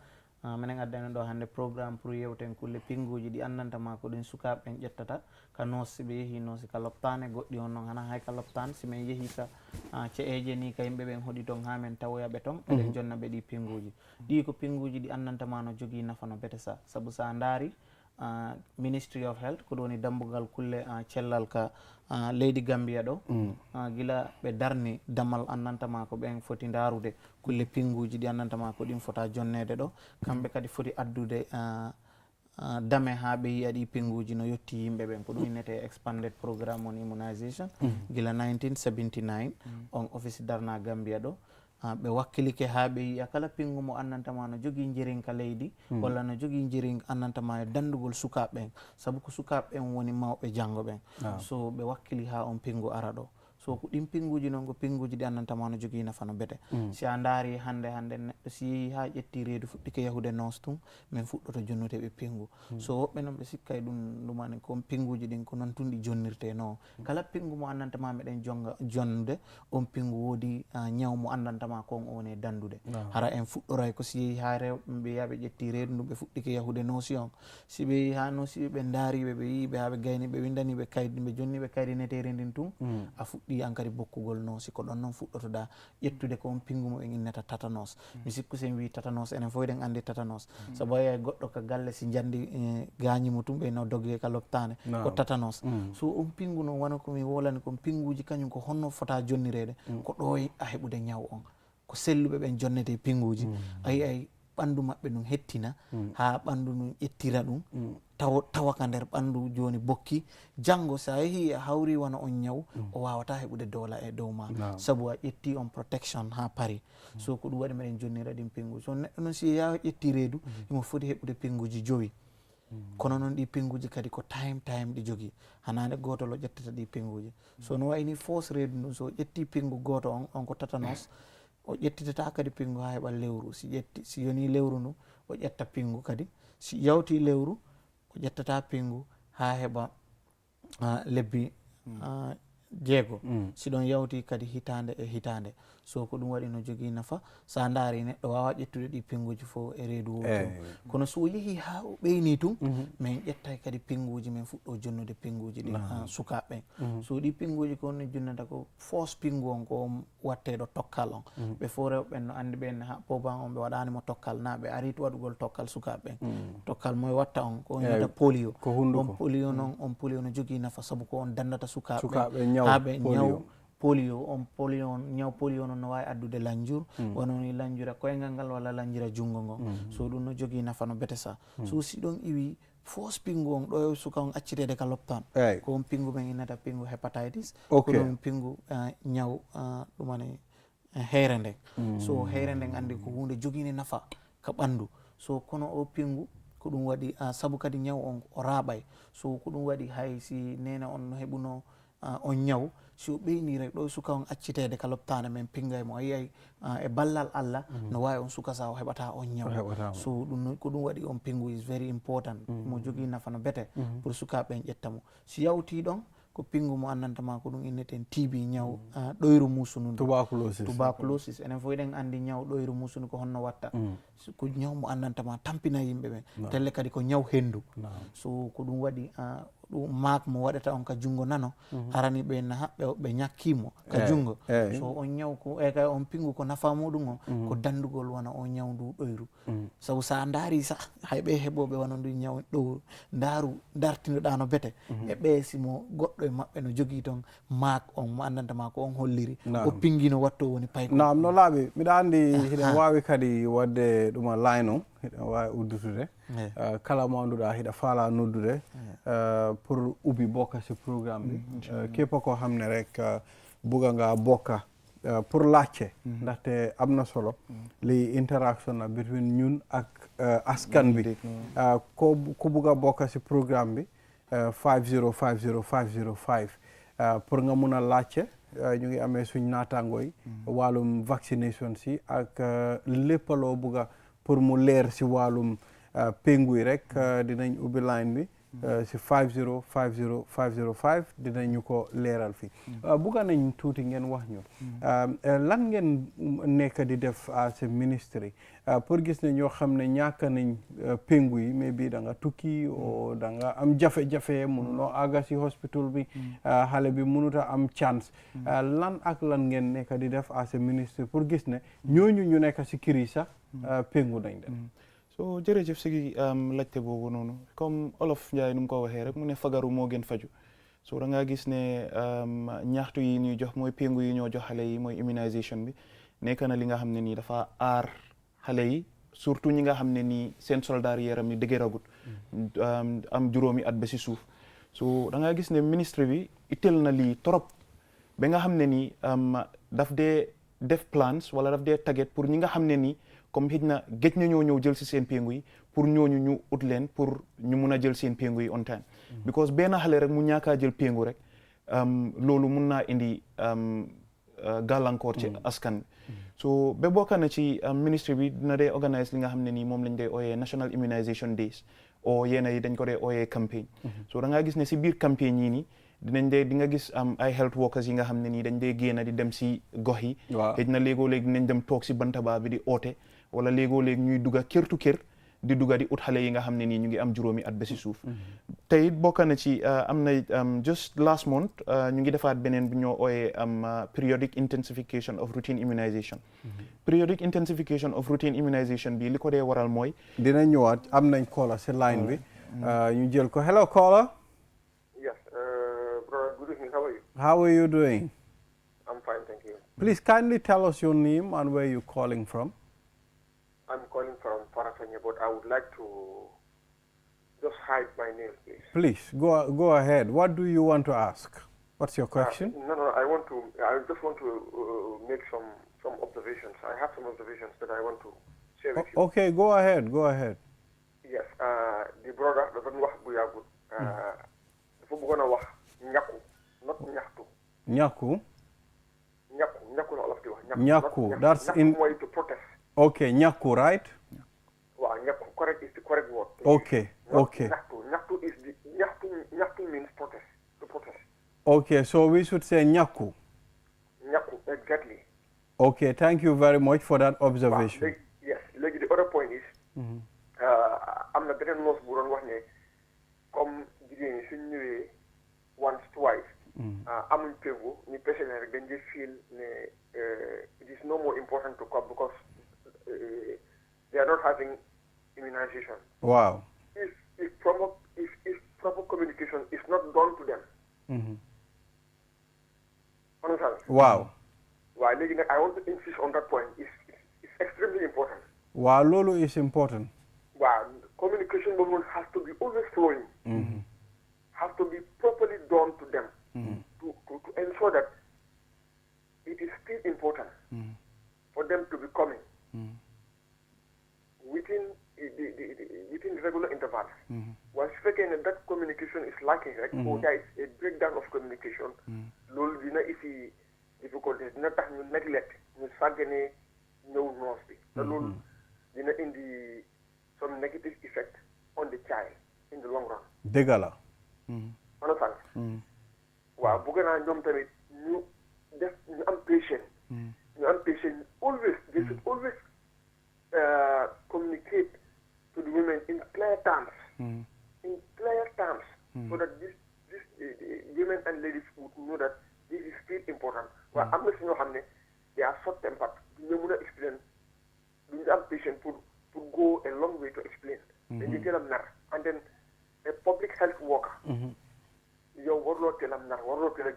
minen addani ɗo hannde programme pour yewten kulle pinguji ɗi andantama ko ɗin sukaɓe ɓen ƴettata ka noos si ɓe yeehi noosi ka loptane goɗɗi on noon hana hay ka loptane si min yeehi ka ceeje ni ka yimɓe ɓen hoɗi toon ha min tawoyaɓe toon eɗen jonna ɓe ɗi pinguji ɗi ko pinguji ɗi andantama no jogui nafa no bete sa saabu sa daari Ministry of Health ko ɗo woni dambugal kulle cellal ka leydi Gambia ɗo gila ɓe darni damal andantama ko ɓen foti darude kulle pinguji ɗi andantama ko ɗin fota jonnede ɗo kamɓe kadi foti addude dame ha ɓe yiya ɗi pinguji no yetti yimɓe ɓen ko ɗum innete expanded programme on immunization gila 1979 on office darna Gambia ɗo ɓe wakkilike ha ɓe yiya kala pingu mo andantama no jogui jirin ka leydi walla no jogui jirin andantama e dandugol sukaɓe ɓen saabu ko sukaɓe ɓen woni mawɓe janggo ɓen so ɓe wakkili ha on pingu ara ɗo so ko ɗin pinguji noon ko pinguji ɗi andantama no jogui nafa no bete si a daari hande neɗɗo si yeehi ha ƴetti reedu fuɗɗike yahude noos tun min fuɗɗoto jonnude ɓe pingu so woɓɓe noon ɓe sikkay ɗumani kon pinguji ɗin ko noon tun ɗi jonnirte no kala pingu mo andantama meɗen jonnude on pingu woodi ñaw mo andantama kon on e dandude hara en fuɗɗoray ko si yeehi ha rewɓe ɓe yaha ɓe ƴetti reedu ndu ɓe fuɗɗike yahude noosi on si ɓe yeehi ha noosi ɓe daariɓe ɓe yiiɓe ha ɓe gayni ɓe windaniɓe kaydi ɓe jonniɓe kaydi neteri ndin tun a fuɗɗi an kadi bokkugol noosi ko ɗon noon fuɗɗotoɗa ƴettude ko on pingu mo ɓen innata tatanos mi sikku sen wi tatanos enen fof eɗen andi tatanos saabu a goɗɗo ka galle si jandi gañimo tum ɓe no dogue ka loptane ko tatanos so on pingu noon wona komi wolani kon pinguji kañum ko honno fota jonnirede ko ɗo a heɓude ñaw on ko selluɓe ɓen jonnete pinguji ayi ɓandu maɓɓe ɗum hettina ha ɓandu ɗum ƴettira ɗum tawa ka nder ɓandu joni bokki janggo sa yeehi a hawri wona on ñaw o wawata heɓude doola e dow ma saabu a ƴetti on protection ha paari so ko ɗum waɗi meɗen jonnira ɗin pinguji so neɗɗo noon si yeehi ƴetti reedu imo foti heɓude pinguji 5 kono noon ɗi pinguji kadi ko time ɗi jogui hanande gotol o ƴettata ɗi pinguji so no wayni fos reedu ndun so ƴetti pingu goto on ko tatanos o ƴettitata kadi pingu ha heɓa lewru si yoni lewru ndu o ƴetta pingu kadi si yawti lewru o ƴettata pingu ha heɓa lebbi 6 si ɗon yawti kadi hitande e hitande so ko ɗum waɗi no jogui nafa sa daari neɗɗo wawa ƴettude ɗi pinguji fo e reedu woto kono so yeehi ha o ɓeyni tun min ƴettay kadi pinguji min fuɗɗo jonnude pinguji ɗi sukaɓe so ɗi pinguji ko onni jonnata ko fos pingu on ko watteɗo tokkal on ɓe fo rewɓe no andi ɓen ha poban on ɓe waɗanimo tokkal na ɓe ari to waɗugol tokkal sukaɓe tokkal moye watta on ko wiyata polio on polio noon on polio no jogui nafa saabu ko on dandata sukaɓe ha ɓe ñaw polio on ñaw polio noon no wawi addude lanjur wononi lanjura koyngal ngal walla lanjura jungo ngon so ɗum no jogui nafa no bete sa so si ɗon iwi fos pingu on ɗo suka on accitede ka loptan ko on pingu ɓen innata pingu hepatitis ko ɗum pingu ñaw ɗumani heyre nden so heyre nden andi ko hunde joguine nafa ka ɓandu so kono o pingu ko ɗum waɗi saabu kadi ñaw on o raaɓay so ko ɗum waɗi hay si nena on no heɓuno on ñaw si o ɓeyni rek ɗo suka on accitede ka loptane men pingay mo a yiyay e ballal Allah no wawi on suka sa o heɓata on ñaw so ɗum ko ɗum waɗi on pingu is very important mo jogui nafa no bete pour sukaɓen ƴettamo si yawti ɗon ko pingu mo andantama ko ɗum inneten TB ñaw ɗoyru musunu tuberculosis enen fof eɗen andi ñaw ɗoyru musunu ko honno watta ko ñaw mo andantama tampina yimɓe ɓen telle kadi ko ñaw hendu so ko ɗum waɗi ɗum maak mo waɗata on ka jungo nano arani ɓe ɓe ñakkimo ka jungo so on ñaw ko kay on pingu ko nafa muɗum on ko dandugol wona on ñaw ndu ɗoyru sabu sa daari sa hayɓe heɓoɓe wona ndu ñaw ɗoyru dartinoɗa no bete e ɓe simo goɗɗo e maɓɓe no jogui toon maak on mo andantama ko on holliri o pinguino watto woni payko nam no laaɓi mbiɗa andi hiɗen wawi kadi wadde ɗuma line on hiɗen wawi uddutude kala mo annduɗa hiɗa faala noddude pour ubbi bokka si programme ɗi keppa ko hamne rek buga nga bokka pour lacce ndaxte am na solo li interaction na between ñun ak askan bi ko buga bokka si programme bi 5050 505 pour nga mun a lacce ñu ngi amee suñ naataangoo yi wàllum vaccination si ak lépp loo bugg a pour mu leer si wàllum péngu yi rek dinañ ubbi line bi si 50 50 505 dinañu ko leeral fi bugga nañ tuuti ngeen wax ñu lan ngeen nekk di def as ministry pour gis ne ñoo xam ne ñàkk nañ péngu yi mais bi da nga tukki o da nga am jafe-jafe mënuloo àgga si hospital bi xale bi mënut a am chance lan ak lan ngeen nekk di def as ministry pour gis ne ñooñu ñu nekk si kër yi sax péngu nañ dem so jërëjëf si laajte boobu noonu comme olof Njaay nu mu ko waxee rek mu ne fagaru moo gën faju so da ngaa gis ne ñaxtu yi ñuy jox mooy péngu yi ñoo jox xale yi mooy immunisation bi nekk na li nga xam ne nii dafa aar xale yi surtout ñi nga xam ne nii seen soldaar yaram yi dëgëragut am juróomi at ba si suuf so da ngaa gis ne ministre bi itteel na lii trop ba nga xam ne nii daf dee def plans wala daf dee target pour ñi nga xam ne nii comme xëj na géej na ñoo ñëw jël si seen péngu yi pour ñooñu ñu ut leen pour ñu mun a jël seen péngu yi on time because benn xale rek mu ñaakaa jël péngu rek loolu mun naa indi gàllankoor ci askan bi so ba bokk na ci ministry bi dina dee organise li nga xam ne nii moom lañ dee ooyee National Immunization Days o yéena yi dañ ko dee ooyee campagne so da ngaa gis ne si biir campagne yi nii dinañ dee di nga gis ay health workers yi nga xam ne nii dañ dee génn di dem si gox yi xëj na léegoo léegi dinañ dem toog si bantaba bi di oote wala léegoo léegi ñuy dugga kër tu kër di dugga di ut xale yi nga xam ne nii ñu ngi am juróomi at ba si suuf te it bokk na ci am na just last month ñu ngi defaat beneen bu ñoo ooyee periodic intensification of routine immunization periodic intensification of routine immunization bi li ko dee waral mooy dina ñëwaat am nañ caller si line bi ñu jël ko hello caller. Yes, brother, good evening. How are you? How are you doing? I'm fine, thank you. Please kindly tell us your name and where you're calling from. I'm calling from Parasanya, but I would like to just hide my name, please. Please, go ahead. What do you want to ask? What's your question? No, I just want to make some observations. I have some observations that I want to share with you. Okay, go ahead, go ahead. Yes, the brother doesn't wax bu yàggul. Dafa bëggoon a wax ñàkku, not ñaxtu. Ñàkku? Ñàkku la Wolof di wax. Ñàkku, that's in... mooy to protest. Okay, ñàkku, right? Waaw, ñàkku, correct is the correct word. Okay, okay. Ñaxtu is the ñaxtu means protest, to protest. Okay, so we should say ñàkku. Ñàkku, exactly. Okay, thank you very much for that observation. Wow, yes, like the other point is, am na beneen noos bu doon wax ne comme jigéen ñi suñ ñëwee once twice amuñ péngu ñu pese ne rek dañ dee feel ne it is no more important to come because they are not having immunization. Wow. If proper communication is not done to them. Understand? Wow. Well, I want to insist on that point. It's extremely important. Wow, Lolo is important. Well, communication movement has to be always flowing. Has to be properly done to them to ensure that it is still important for them to be coming within the regular intervals. Once again, that communication is lacking, right? Or there is a breakdown of communication. Lol, if he difficulties, not that you neglect, you sagane, no mercy. Lol, in some negative effect on the child in the long run. Degala. Understand? Wow, Bugana Jom Tamit, you am patient. You am patient. Always, they should always communicate to the women in clear terms. In clear terms. So that the women and ladies would know that this is still important. Well, I'm not saying they are short tempered. You will not explain. You am patient to go a long way to explain. Then you tell them that. And then a public health worker, your warlord tell them that, warlord tell them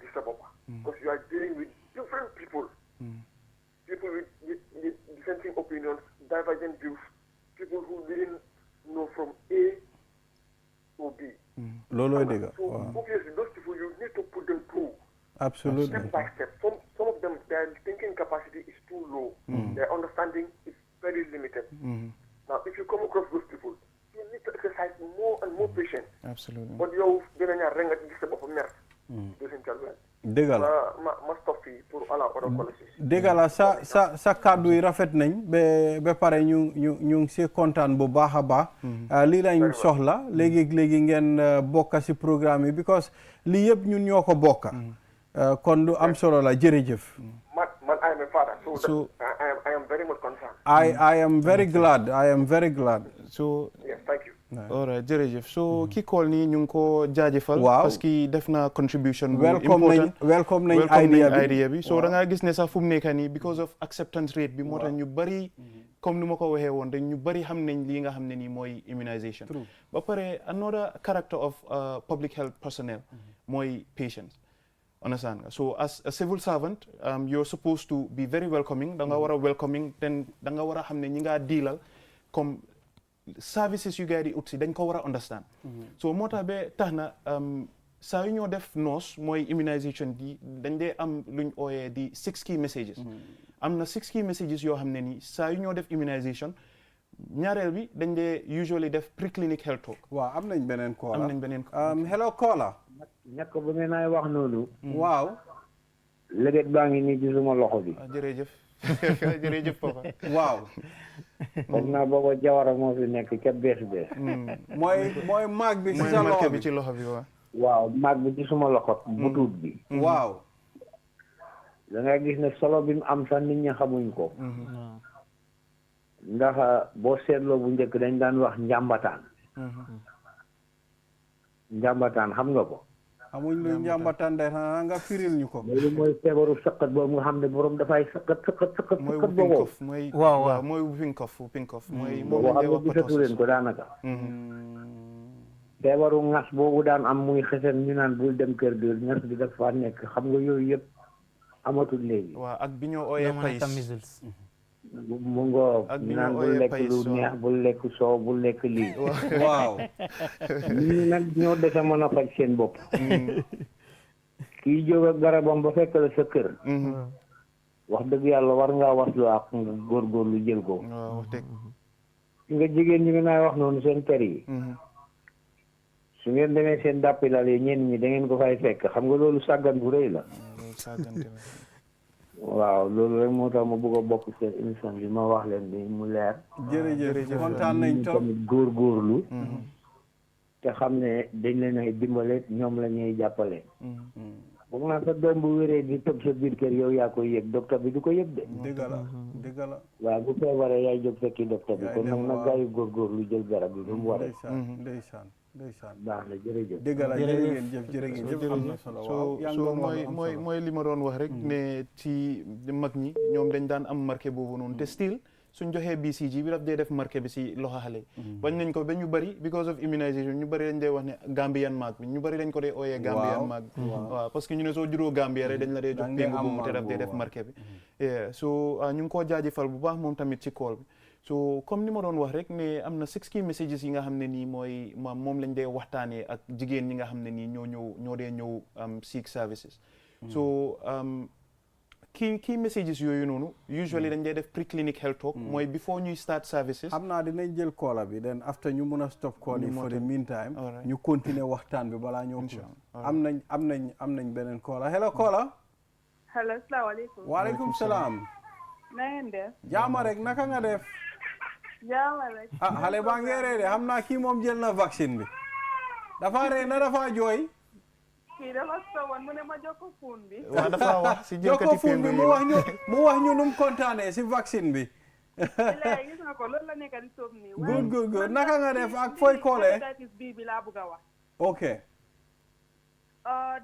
because you are dealing with different people. People with dissenting opinions, divergent views, people who didn't know from A to B. So obviously those people, you need to put them through. Absolutely. Step by step. Some of them, their thinking capacity is too low. Their understanding is very limited. Now, if you come across those people, you need to exercise more and more patience. Absolutely. But you're going to ring at this about a doesn't tell well. Degala. Must stop dégg la sa kàddu yi rafet nañ ba pare ñu ngi si kontaan bu baax a baax lii lañ soxla léegi ngeen bokka si programme yi because lii yëpp ñun ñoo ko bokka kon lu am solo la jërëjëf man I am a father so I am very much concerned I am very glad so yes thank you all right jërëjëf so ki call nii ñu ngi ko jaajëfal parce que def na contribution bu important welcome nañ idea bi so da nga gis ne sax fu mu nekk nii because of acceptance rate bi moo tax ñu bari comme ni ma ko waxee woon dañ ñu bari xam nañ lii nga xam ne nii mooy immunization ba pare another character of public health personnel mooy patience understand nga so as a civil servant you're supposed to be very welcoming da nga war a welcoming then da nga war a xam ne ñi ngaa diilal comme services yu gars yi di ut si dañ ko war a understand so moo tax ba tax na saa yu ñoo def noos mooy immunization bi dañ dee am luñ ooyee di 6 key messages am na 6 key messages yoo xam ne nii saa yu ñoo def immunization ñaareel bi dañ dee usually def preclinic health talk waaw am nañ beneen caller hello caller ñàkk bu ngeen ay wax noonu waaw léget baa ngi nii ci suma loxo bi jërëjëf jërëjëf papa waaw foog naa booba jawara moo fi nekk ca bees mooy maag bi ci sa loxo bi ci loxo bi waaw maag bi ci suma loxo butuut bi waaw da ngay gis ne solo bi mu am sax nit ñi xamuñ ko ndax boo seetloo bu njëkk dañ daan wax njàmbataan xam nga ko xamuñ lu njàmbataan de nga firil ñu ko loolu mooy feebaru sëqat boobu nga xam ne borom dafay sëqat boobu mooy pinkof mooy boo xam ne gisatu leen ko daanaka feebaru ngas boobu daan am muy xesen ñu naan bul dem kër gi ngas bi dafa nekk xam nga yooyu yëpp amatul léegi waaw ak bi ñoo ooyee payis mu ngoo ñu naan bul lekk lu neex bul lekk soow bul lekk lii waaw ñi nag ñoo dese mën a faj seen bopp kii jóg ak garabam ba fekk la sa kër wax dëgg yàlla war ngaa waslu ak nga góorgóorlu jël ko nga jigéen ñi nga naay wax noonu seen kër yi su ngeen demee seen dàppilal yi ñenn ñi da ngeen ko fay fekk xam nga loolu sàggan bu rëy la waaw loolu rek moo tax ma bëgg a bokk seen émission bi ma wax leen bi mu leer jërëjëf kontaan nañ trop tamit góorgóorlu te xam ne dañ leen ay dimbale ñoom la ñuy jàppale foog naa sa doom bu wéree di tëb sa biir kër yow yaa koy yëg docteur bi du ko yëg de dëgg la waaw bu feebaree yaay jóg fekki docteur bi kon nag nag gaa yu góorgóorlu jël garab bi ba mu waree ndeysaan baax na jërëjëf dëgg la jërëjëf am na solo so mooy li ma doon wax rek ne ci mag ñi ñoom dañ daan am marqué boobu noonu te still suñ joxee BCG bi daf dee def marqué bi si loxo xale yi bañ nañ ko ba ñu bëri because of immunization ñu bëri dañ dee wax ne Gambian mark bi ñu bëri dañ ko dee ooyee Gambian mark bi waaw parce que ñu ne soo juróo Gambia rek dañ la dee jox péng boobu te daf dee def marqué bi so ñu ngi koo jaajëfal bu baax moom tamit ci call bi so comme ni ma doon wax rek ne am na 6 key messages yi nga xam ne nii mooy moom lañ dee waxtaanee ak jigéen ñi nga xam ne nii ñoo dee ñëw seek services so key messages yooyu noonu usually dañ dee def preclinic health talk mooy before ñuy start services xam naa dinañ jël call bi then after ñu mun a stop call yi for the meantime ñu continuer waxtaan bi balaa ñoo am nañ beneen call hello caller hello salaamaaleykum waaleykum salaam na ngeen def jaama rek naka nga def jaama rek xale baa ngee ree de xam naa kii moom jël na vaccine bi dafa ree na dafa jooy kii dafa sowoon mu ne ma jokko fuun bi waaw dafa wax si jokko fuun bi mu wax ñu num kontaanee si vaccine bi léegi gis nga ko loolu la nekk di soob nii good naka nga def ak fooy koolee hépatitis B bi laa bëgg a wax ok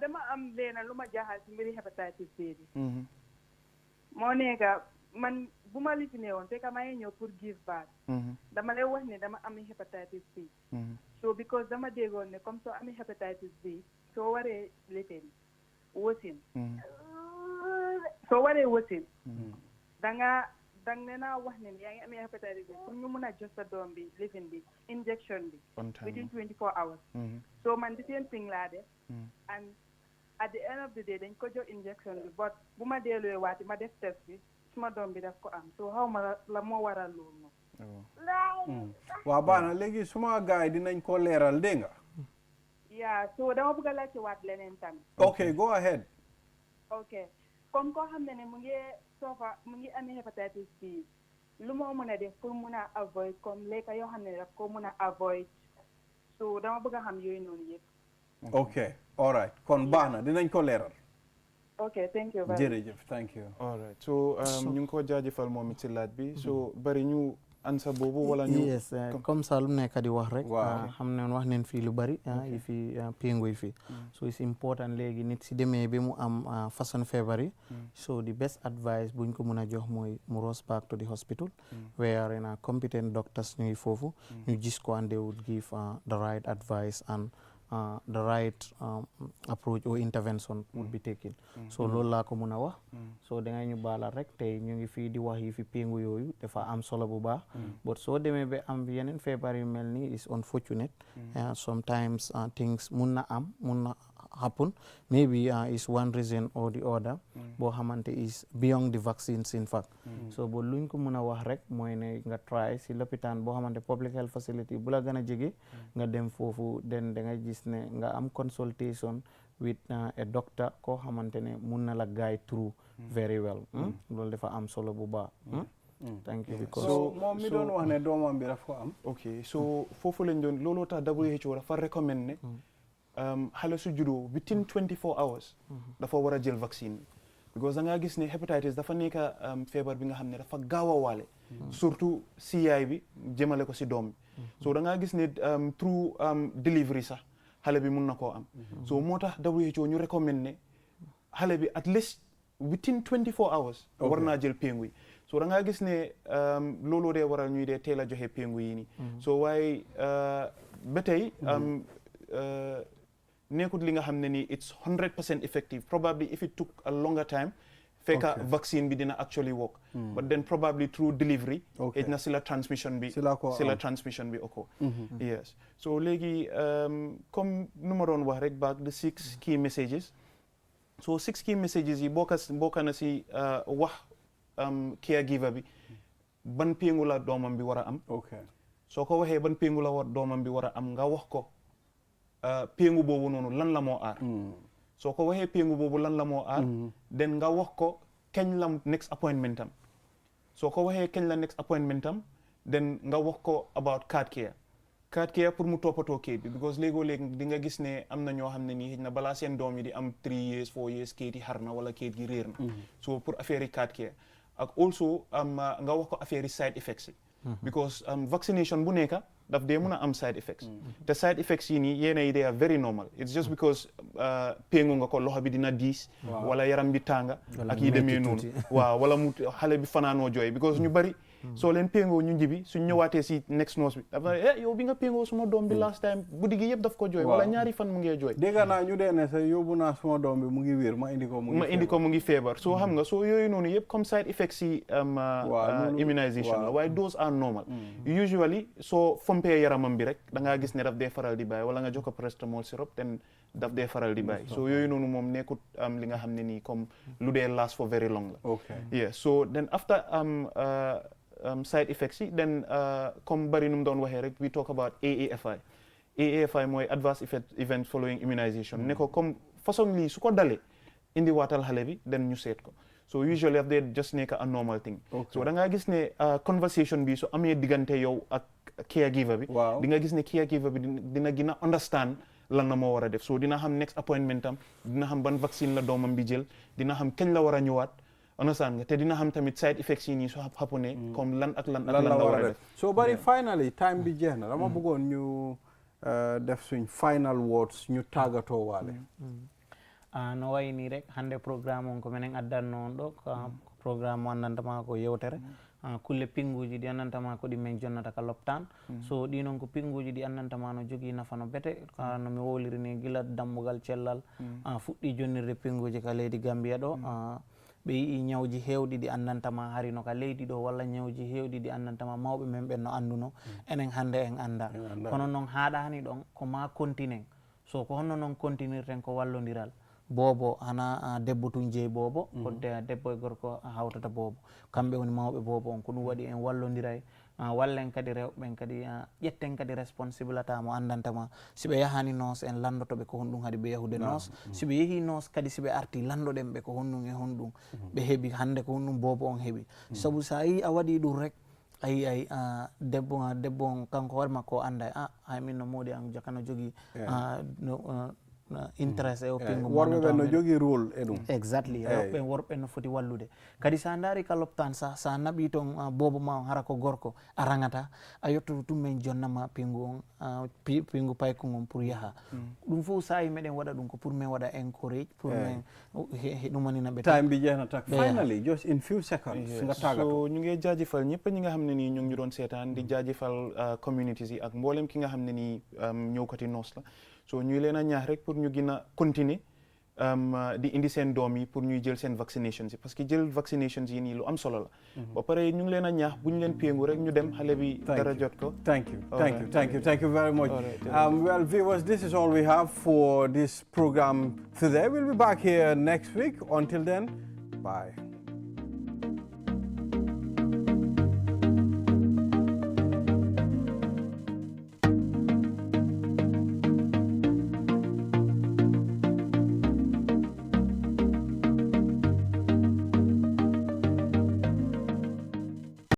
dama am leena lu ma jaaxal si mbiri hépatitis B bi moo nekk man bu ma lifinee woon fekk maa ngi ñëw pour give back dama lay wax ne dama am hépatitis B so because dama déggoon ne comme soo amee hépatitis B soo waree lifin wasin soo waree wasin dang ne naa wax ne yaa ngi amee hépatitis B pour ñu mun a jox sa doom bi lifin bi injection bi within 24 hours so man the same thing laa def and at the end of the day dañ ko jox injection bi but bu ma delluwee waati ma def test bi suma doom bi daf ko am so xaw ma la moo waral loolu moom waaw baax na léegi suma gars yi dinañ ko leeral dégg nga yeah so dama bëgg a laajte waat leneen tamit okay go ahead okay comme koo xam ne mu ngi soofa mu ngi amee hépatitis B lu moo mën a def pour mun a avoid comme lekka yoo xam ne daf ko mun a avoid so dama bëgg a xam yooyu noonu yëpp. ok all right kon baax na dinañ ko leeral. ok thank you. jërëjëf thank you. all right so ñu ngi ko jaajëfal moom it si laaj bi so bari ñu answer boobu wala ñu. yes comme ça lu nekk di wax rek. xam ne wax neen fii lu bari. yi fi péngu yi fi. so it's important léegi nit si demee bi mu am façon feebar yi. so the best advice buñ ko mën a jox mooy mu rush back to the hospital. where competent doctors ñu ngi foofu. ñu gis ko and they would give the right advice and the right approach or intervention would be taken. so loolu laa ko mën a wax. so da ngay ñu baalal rek tey ñu ngi fii di wax yi fi péngu yooyu dafa am solo bu baax. but soo demee ba am yeneen feebar yu mel nii is unfortunate. sometimes things mun na happen maybe is one reason or the other. boo xamante is beyond the vaccines in fact. so bo luñ ko mën a wax rek mooy ne nga try si lopitaan boo xamante public health facility bu la gën a jege. nga dem foofu den da nga gis ne nga am consultation with a doctor koo xamante ne mun na la guide through very well. loolu dafa am solo bu baax. thank you because so moom mi doon wax ne doomam bi dafa am. ok so foofu lañ doon looloo tax WHO dafa recommend ne xale su juddoo within 24 hours dafa war a jël vaccine because da ngaa gis ne hepatitis dafa nekk feebar bi nga xam ne dafa gaaw a waale surtout si yaay bi jëmale ko si doom bi so da ngaa gis ne through delivery sax xale bi mun na koo am so moo tax WHO ñu recommend ne xale bi at least within 24 hours war naa jël péngu yi so da ngaa gis ne looloo dee waral ñuy dee teel a joxe péngu yi nii so waaye ba tey nekkut li nga xam ne nii it's 100% effective probably if it took a longer time fekka vaccine bi dina actually work but then probably through delivery it na si la transmission bi oko yes so léegi comme nu ma doon wax rek back the 6 key messages so 6 key messages yi bokka na si wax caregiver bi ban péngu la doomam bi war a am soo ko waxee ban péngu la doomam bi war a am nga wax ko péngu boobu noonu lan la moo aar soo ko waxee péngu boobu lan la moo aar den nga wax ko kañ la next appointment am soo ko waxee kañ la next appointment am den nga wax ko about card care pour mu toppatoo kayit bi because léegoo-léeg di nga gis ne am na ñoo xam ne nii xëy na balaa seen doom yi di am 3 years 4 years kayit yi xar na wala kayit gi réer na so pour affaire yi card care ak also nga wax ko affaire yi side effects yi because vaccination bu nekka daf dee mun a am side effects te side effects yi nii yéena yi they are very normal it's just because péngu nga ko loxo bi dina diis wala yaram bi tànga ak yi demee noonu waaw wala mu xale bi fanaanoo jooy because ñu bari soo leen péngoo ñu njibi suñ ñëwaatee si next nose bi dafa yow bi nga péngoo suma doom bi last time guddi gi yëpp daf ko jooy wala ñaari fan mu ngee jooy dégg naa ñu dee ne sa yóbbu naa suma doom bi mu ngi wér ma indi ko mu ngi feebar soo xam nga soo yooyu noonu yëpp comme side effects si immunization la waaye those are normal usually soo fompee yaramam bi rek da ngaa gis ne daf dee faral di bàyyi wala nga jox ko paracetamol syrup ten daf dee faral di bàyyi so yooyu noonu moom nekkut li nga xam ne nii comme lu dee last for very long la yeah so then after side effects yi then comme bari nu mu doon waxee rek we talk about AAFI mooy adverse event following immunization ne ko comme façon lii su ko dalee indi waatal xale bi then ñu seet ko so usually daf dee just nekk a normal thing so da ngaa gis ne conversation bi su amee diggante yow ak caregiver bi di nga gis ne caregiver bi dina gën a understand lan la moo war a def so dina xam next appointment am dina xam ban vaccine la doomam bi jël dina xam kañ la war a ñëwaat understand nga te dina xam tamit side effects yi nii su xappone comme lan la war a def so bari finally time bi jeex na dama bëggoon ñu def suñ final words ñu tàggatoo waale no wayi ni rek hande programme on ko minen addanno on ɗo ko programme o andantama ko yewtere kulle pinguji ɗi andantama ko ɗi min jonnata ka loptan so ɗi noon ko pinguji ɗi andantama no jogui nafa no bete no mi wowlirini gila dammugal cellal fuɗɗi jonnirde pinguji ka leydi Gambia ɗo ɓe yii ñawji hewɗi ɗi andantama harino ka leydi ɗo walla ñawji hewɗi ɗi andantama mawɓe men ɓen no anduno enen hande en anda kono noon haɗani ɗon ko ma continuen so ko honno noon continirten ko wallodiral bobo hana debbo tun jeeyi bobo ko debbo e gorko hawtata bobo kamɓe woni mawɓe bobo on ko ɗum waɗi en wallodiray wallen kadi rewɓen kadi ƴetten kadi responsible ata mo andantama siɓe yahani noos en landotoɓe ko honɗum haade ɓe yahude noos siɓe yeehi noos kadi siɓe arti landoɗen ɓe ko honɗum e honɗum ɓe heeɓi hande ko honɗum bobo on heeɓi saabu sa yi a waɗi ɗum rek ayi debbo on kanko hoorema ko anda hay min no moodi am jakano jogui interest e o pingu worɓe ɓe no jogui rôle e ɗum exactly rewɓe worɓe no foti wallude kadi sa daari ka loptan sa naɓi toon bobo ma hara ko gorko a rangata a yettoto tummen jonnama pingu on pingu payku on pour yaaha ɗum fof sa yi meɗen waɗa ɗum ko pour min waɗa encourage pour min ɗumanina ɓe time bi jeexna tak finally just in few seconds nga tàggatoo so ñu ngi jaajëfal ñëpp ñi nga xam ne nii ñu ngi ñu doon seetaan di jaajëfal communities yi ak mboolem ki nga xam ne nii ñëwkati noos la so ñuy leen a ñaax rek pour ñu gën a continuer di indi seen doom yi pour ñuy jël seen vaccinations yi parce que jël vaccinations yi nii lu am solo la ba pare ñu ngi leen a ñaax bu ñu leen péngu rek ñu dem xale bi dara jot ko thank you very much well viewers, this is all we have for this program today. We'll be back here next week. Until then, bye.